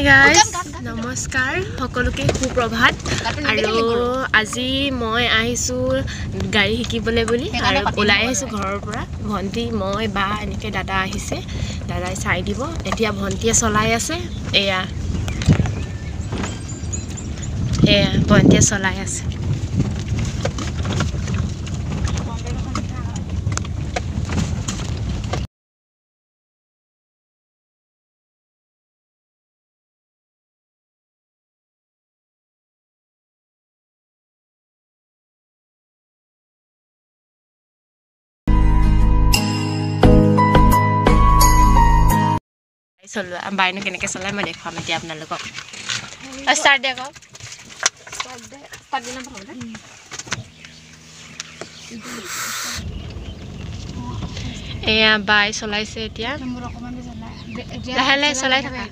guys, নমস্কাৰ সকলোকে সুপ্ৰভাত আৰু আজি মই আহিছো গাড়ী শিকিবলৈ বুলি আৰু ওলাই আহিছো ঘৰৰ পৰা ভন্টি মই বা এনেকৈ দাদা আহিছে দাদাই চাই দিব এতিয়া ভন্টিয়ে চলাই আছে এয়া ভন্টিয়ে চলাই আছে চলো বাইনো কেনেকৈ চলাই মই দেখাম এতিয়া আপোনালোকক ষ্টাৰ্ট দে আকৌ এয়া বাই চলাইছে এতিয়া লাহে লাহে চলাই থাকা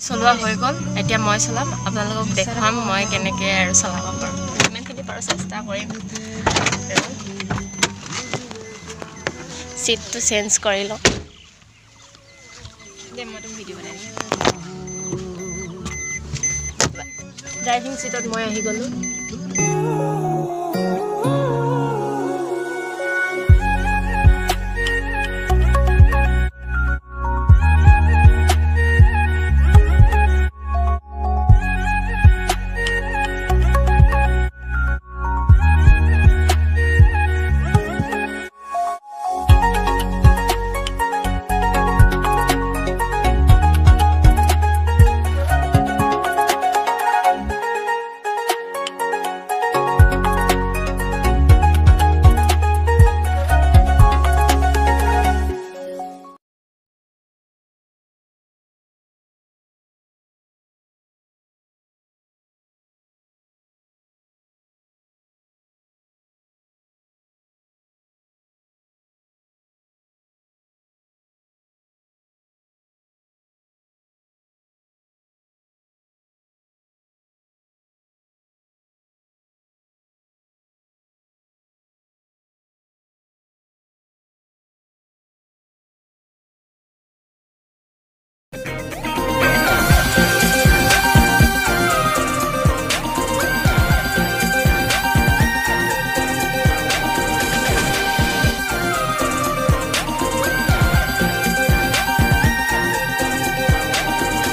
চলোৱা হৈ গ'ল এতিয়া মই চলাম আপোনালোকক দেখাম মই কেনেকৈ আৰু চলাব পাৰোঁ ইমানখিনি পাৰোঁ চেষ্টা কৰিম চিটটো চেঞ্জ কৰি লওঁ দে মইতো ভিডিঅ' বনাই ড্ৰাইভিং চিটত মই আহি গ'লোঁ